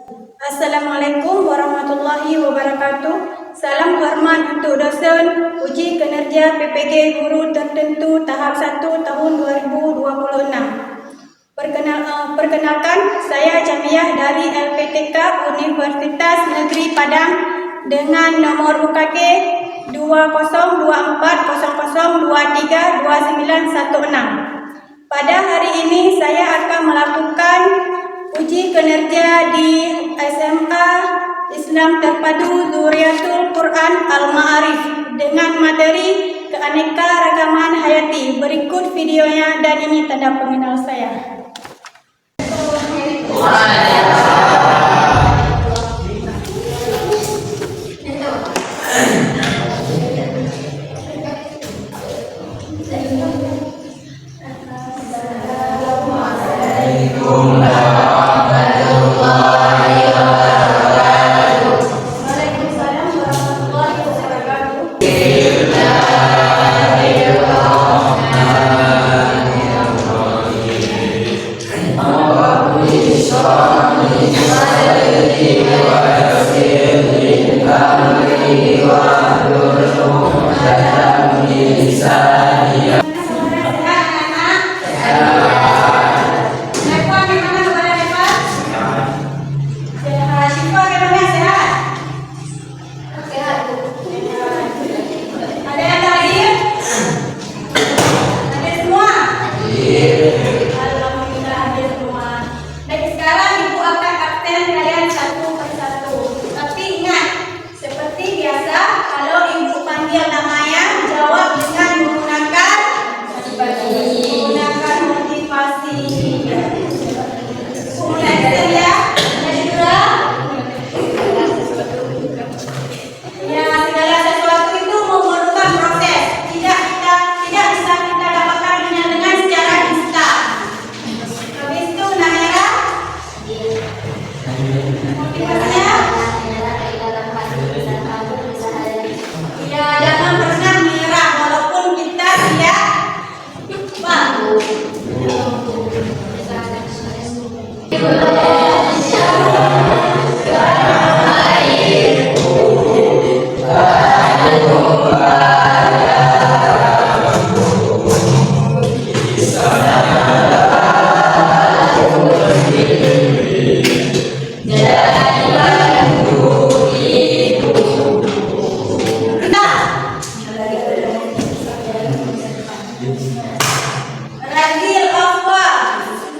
Assalamualaikum warahmatullahi wabarakatuh. Salam hormat untuk dosen uji kinerja PPG Guru Tertentu tahap 1 tahun 2026. Perkenalkan, saya Jamiah dari LPTK Universitas Negeri Padang dengan nomor UKK 202400232916. Pada hari ini saya akan melakukan uji kinerja di SMA Islam Terpadu Zuriatul Quran Al-Ma'arif dengan materi keanekaragaman hayati. Berikut videonya dan ini tanda pengenal saya.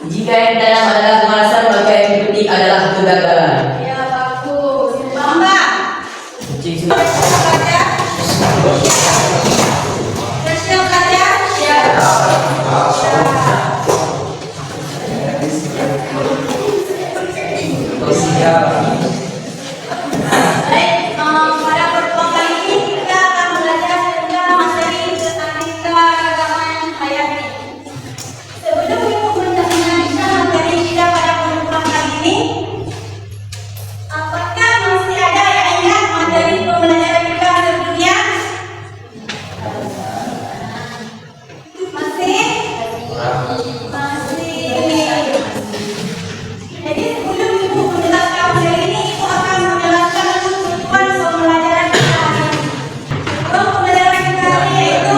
Jika yang dalam adalah kemalasan, maka yang diikuti adalah kegagalan. Ya, bagus. Bamba. Pada pertemuan kali ini kita akan belajar tentang materi keanekaragaman hayati. Sebelum ibu menjelaskan materi kita pada pertemuan kali ini, apakah masih ada yang ingat materi pembelajaran kita sebelumnya? Masih? Jadi sebelum ibu menjelaskan materi ini, ibu akan menjelaskan tujuan pembelajaran kita hari ini. Tujuan pembelajaran kita hari ini yaitu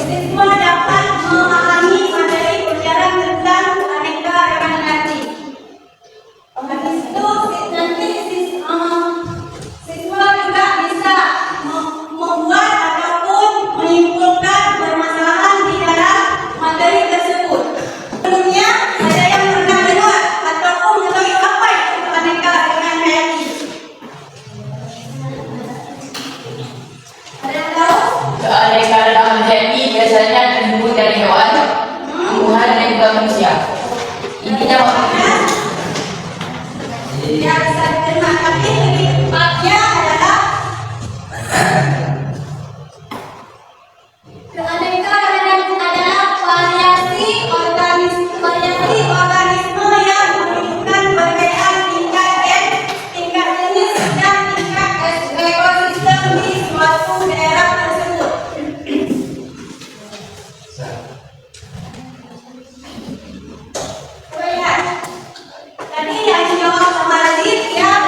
siswa dapat memahami materi pelajaran tentang keanekaragaman hayati. Habis itu nanti siswa juga bisa membuat ataupun menyimpulkan permasalahan di dalam materi tersebut. Sebelumnya ada yang pernah dengar ataupun mengetahui apa itu keanekaragaman hayati? Ada yang tahu? Keanekaragaman hayati biasanya terdiri dari hewan, tumbuhan, dan juga manusia. Intinya Ya, bisa diterima, tapi lebih tepatnya adalah keanekaragaman adalah variasi organisme yang menunjukkan perbedaan tingkat gen, tingkat jenis, dan tingkat ekosistem di suatu daerah tersebut. Lihat, tadi yang dijawab sama Radit ya.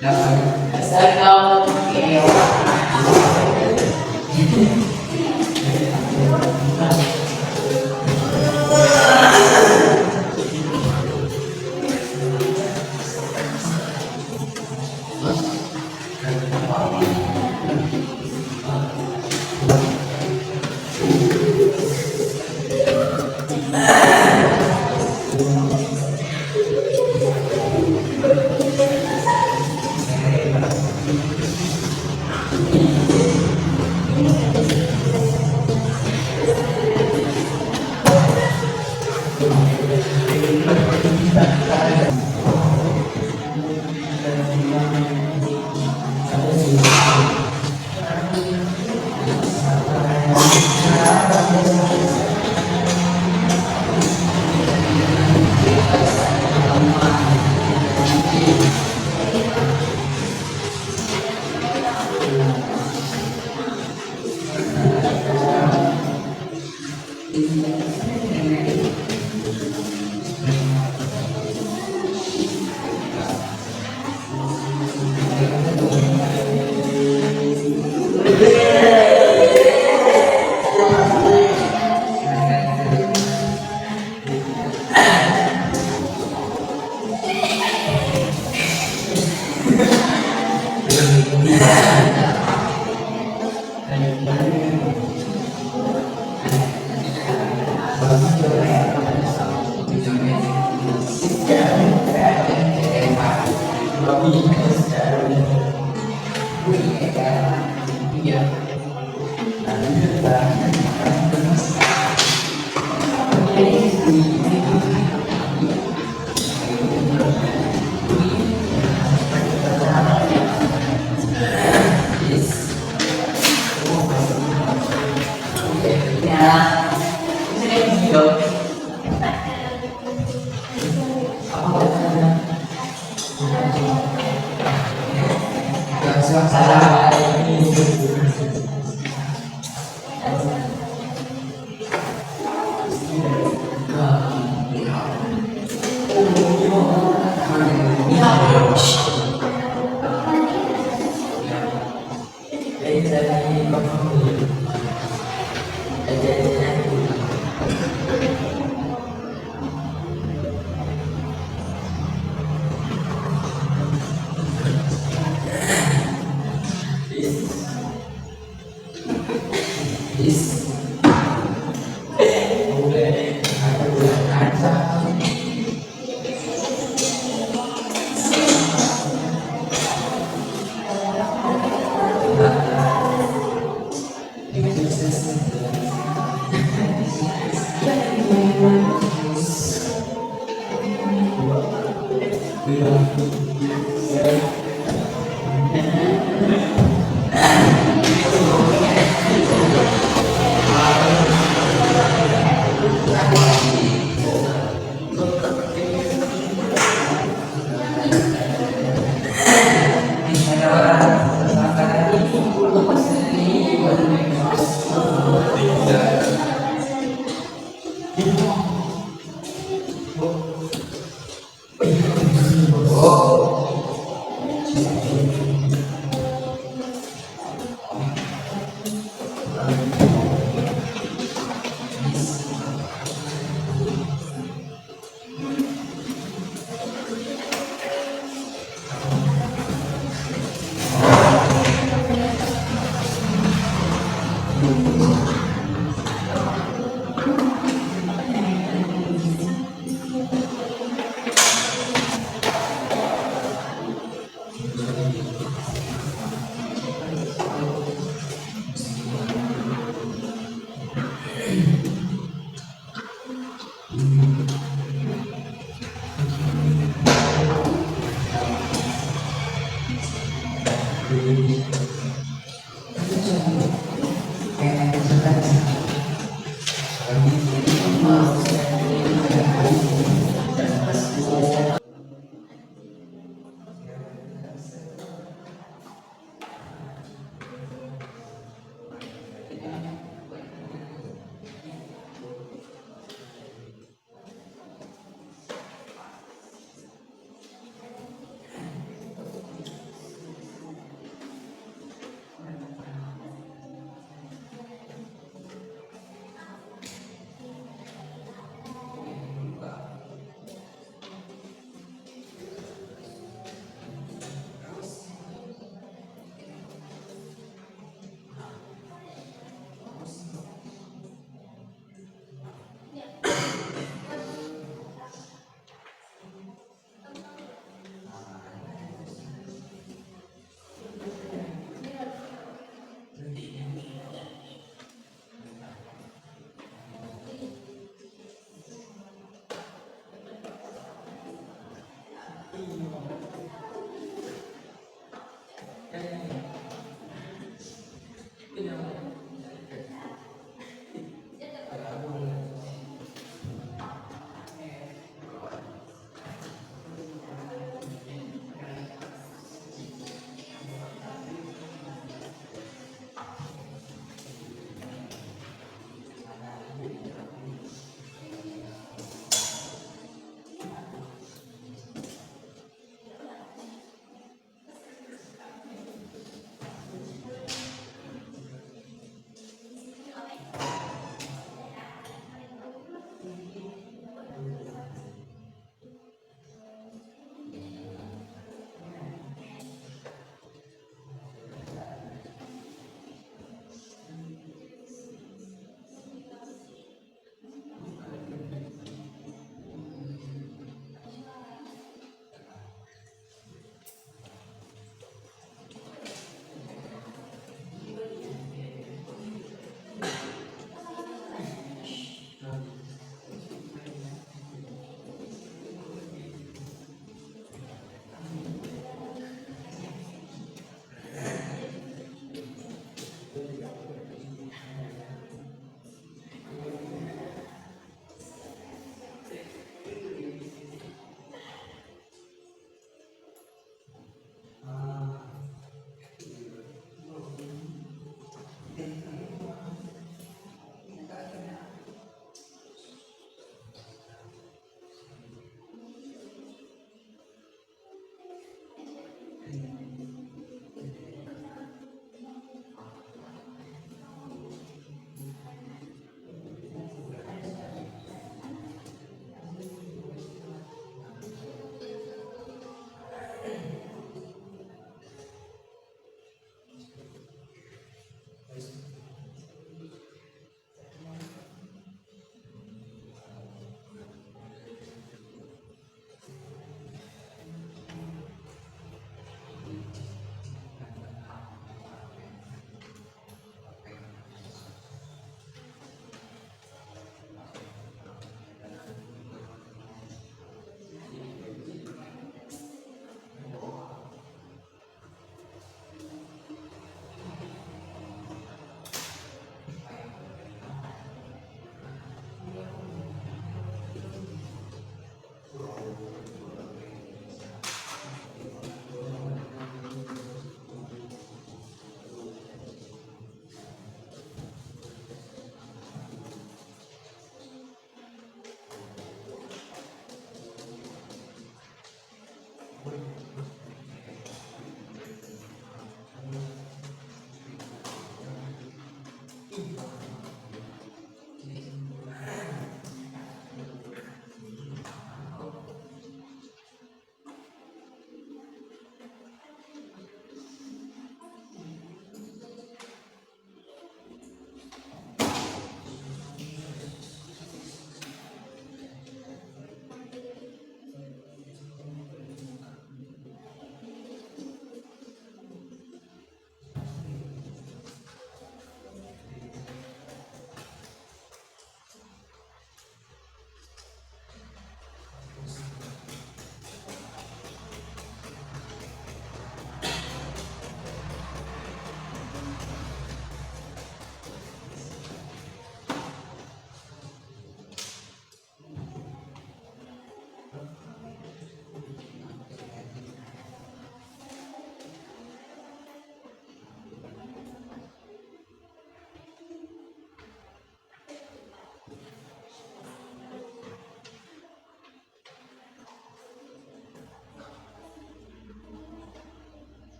Dasar kau kewa.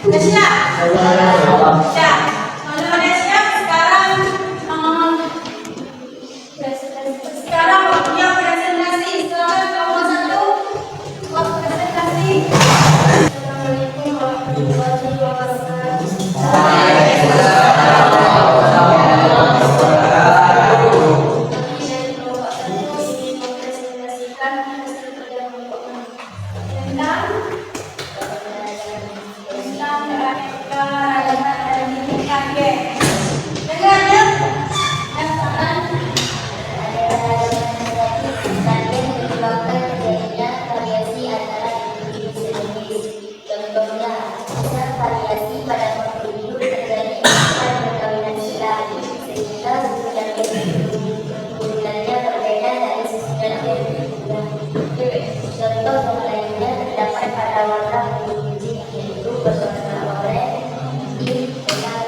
Udah siap? Siap. Kalau udah siap, sekarang waktunya presentasi. Silakan kamu satu. Waktu presentasi. Assalamualaikum warahmatullahi wabarakatuh. Variasi pada waktu hidup terjadi pada perkawinan silang sehingga sesudah keturunannya berbeda dari sesudah contoh yang lainnya terdapat pada warna kuning kucing yaitu berwarna oranye di tengah.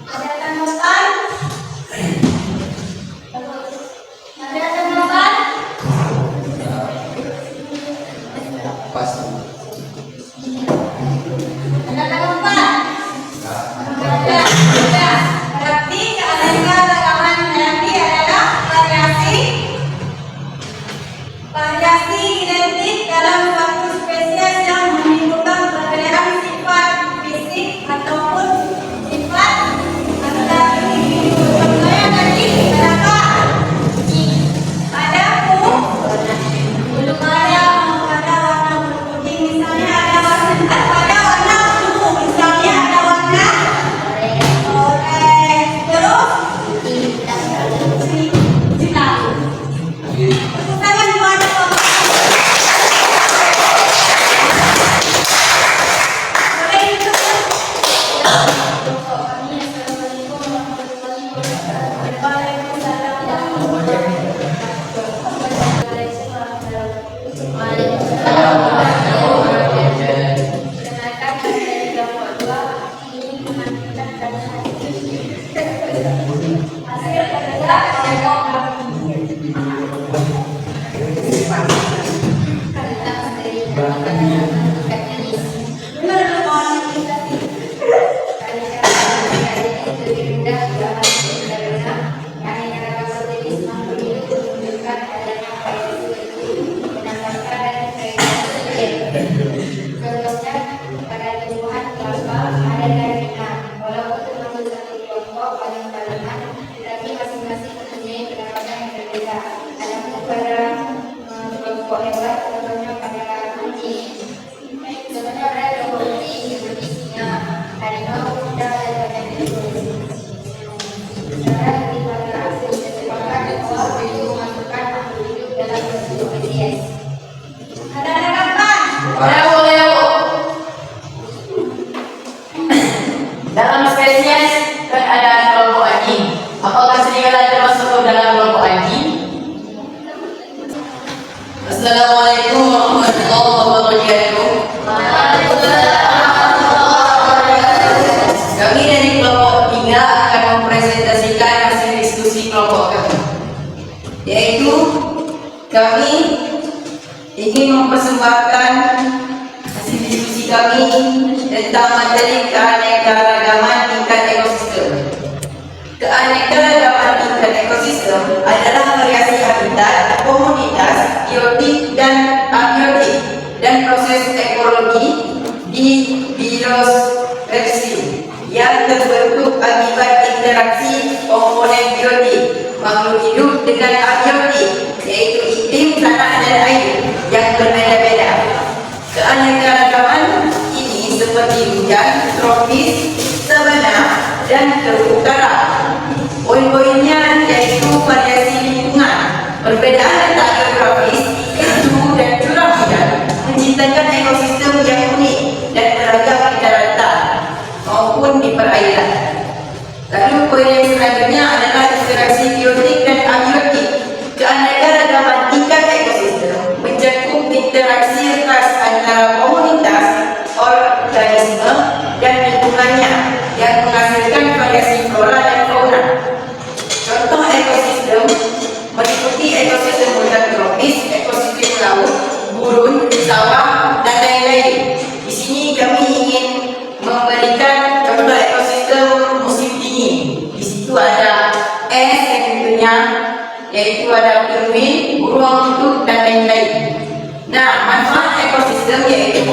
Ada tanggapan? Ada tanggapan? Pas. Ada tanggapan? Ada. Berarti keanekaragaman hayati adalah variasi genetik dalam suatu spesies yang menimbulkan perbedaan sifat fisik ataupun sifat antara individu. Contohnya tadi berapa? Ada bulu maya, pada warna bulu putih misalnya ada warna ungu, misalnya ada warna oranye, terus hitam. Tepuk tangan buat boleh duduk. Assalamualaikum warahmatullahi wabarakatuh. Waalaikumsalam warahmatullahi Contohnya pada tumbuhan kelapa ada kandungan, walaupun termasuk satu kelompok paling-palingan, tetapi masing-masing mempunyai perawatan yang berbeda. Adapun pada kelompok hewan, contohnya pada kucing, contohnya pada kelompok kucing seperti singa, harimau, kuda, dan lain-lain. Cara divariasi sesepakat bahwa itu memasukkan makhluk hidup dalam satu spesies. Ada tanggapan? Boleh. Dalam spesies kan ada kelompok anjing. Apakah serigala termasuk ke dalam kelompok anjing? Assalamualaikum warahmatullahi wabarakatuh. Kami dari kelompok 3 akan mempresentasikan hasil diskusi kelompok kami, yaitu kami ingin mempersembahkan hasil diskusi kami tentang materi keanekaragaman tingkat ekosistem. Keanekaragaman tingkat ekosistem adalah variasi habitat, komunitas, biotik dan abiotik dan proses ekologi di biosfersi yang terbentuk akibat interaksi komponen biotik makhluk hidup dengan abiotik, yaitu iklim, tanah dan air yang berbeda-beda. Keanekaragaman ini seperti hujan, tropis, sabana, dan terumbu karang. Poin-poinnya yaitu variasi lingkungan, perbedaan letak geografis, suhu dan curah hujan, menciptakan ekosistem yang unik dan beragam di daratan maupun di perairan. Lalu poin yang selanjutnya adalah interaksi biotik dan abiotik. Keanekaragaman tingkat ekosistem mencakup interaksi ras antara komunitas, organisme, dan lingkungannya yang menghasilkan variasi flora dan fauna. Contoh ekosistem meliputi ekosistem hutan ekosistem yaitu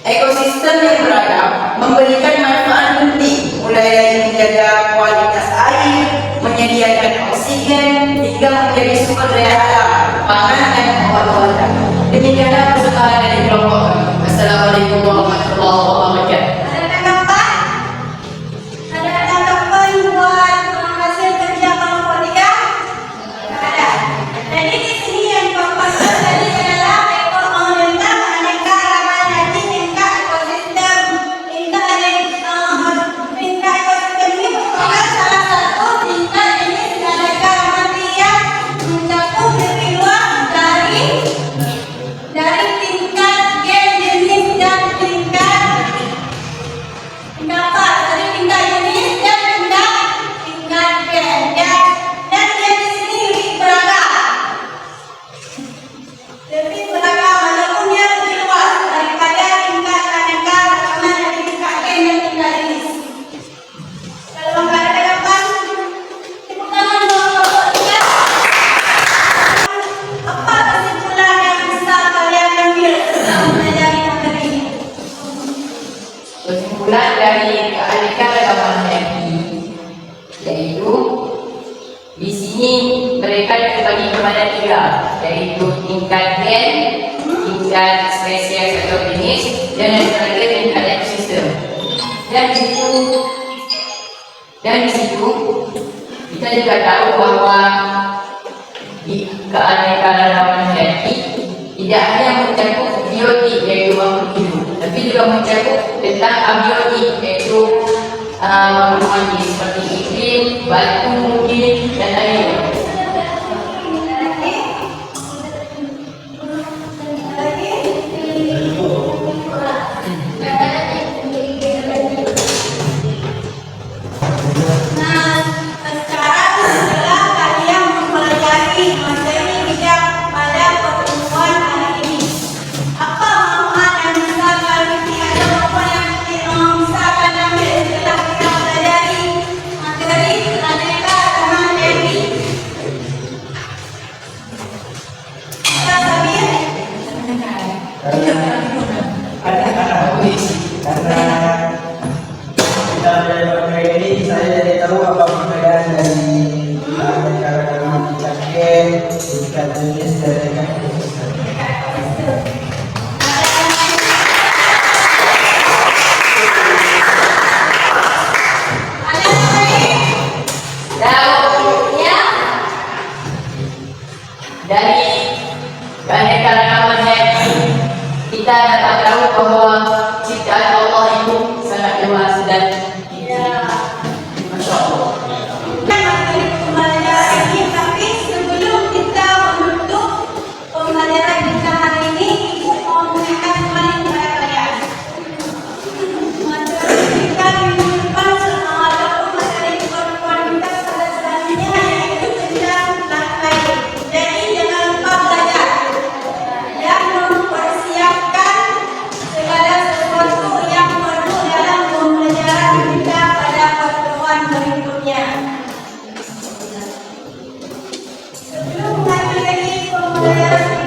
ekosistem yang beragam memberikan manfaat penting mulai dari menjaga kualitas air, menyediakan oksigen, hingga menjadi sumber daya alam, pangan dan obat-obatan. Demikianlah persembahan dari kelompok kami. Assalamualaikum warahmatullahi wabarakatuh. Ada tanggapan? Ada tanggapan buat hasil kerja kelompok 3? Ada. Jadi di sini yang kelompok tadi adalah tentang aneka ramalan haji tingkat ekosistem. Tingkat ekosistem ini merupakan salah satu tingkat jenis aneka ramalan yang mencakup lebih luas dari tingkat gen jenis dan tingkat apa? Dari tingkat jenis dan tingkat gen dan dia di sini lebih beragam. Lebih beragam walaupun dia lebih luas daripada tingkat aneka ramalan dari tingkat gen dan tingkat jenis. Kalau nggak ada tanggapan, tepuk tangan untuk kelompok 3. Apa kesimpulan yang bisa kalian ambil setelah mempelajari materi ini? Kesimpulan dari keanekaragaman haji yaitu di sini mereka terbagi kepada 3, yaitu tingkat gen, tingkat spesies atau jenis, dan yang terakhir tingkat ekosistem. Dan di situ kita juga tahu bahwa di keanekaragaman haji tidak hanya mencakup biotik yaitu makhluk hidup, tapi juga mencakup tentang abiotik yaitu makhluk mati seperti iklim, batu mungkin dan lain-lain. Nah, sekarang setelah kalian mempelajari materi bijak pada pertemuan hari ini, apa manfaat yang bisa kalian atau apa yang bisa kalian ambil setelah kita mempelajari materi keanekaragaman hayati? Apa Sabir? Karena kita belajar materi ini, saya jadi tahu apa perbedaan dari aneka-aneka tingkat gen, tingkat jenis dan tingkat ekosistem. Ada yang lain? Ya? Dari keanekaragaman haji kita dapat tahu bahwa ciptaan Allah itu sangat luas dan Masya Allah. Materi pembelajaran ini, tapi sebelum kita menutup pembelajaran kita hari ini, Ibu mau memberikan kembali kepada kalian. Materi kita minggu depan ataupun materi pertemuan kita selanjutnya yaitu tentang lantai. Jadi jangan lupa belajar dan mempersiapkan segala sesuatu yang perlu dalam pembelajaran kita pada pertemuan berikutnya. Sebelum mengakhiri pembelajaran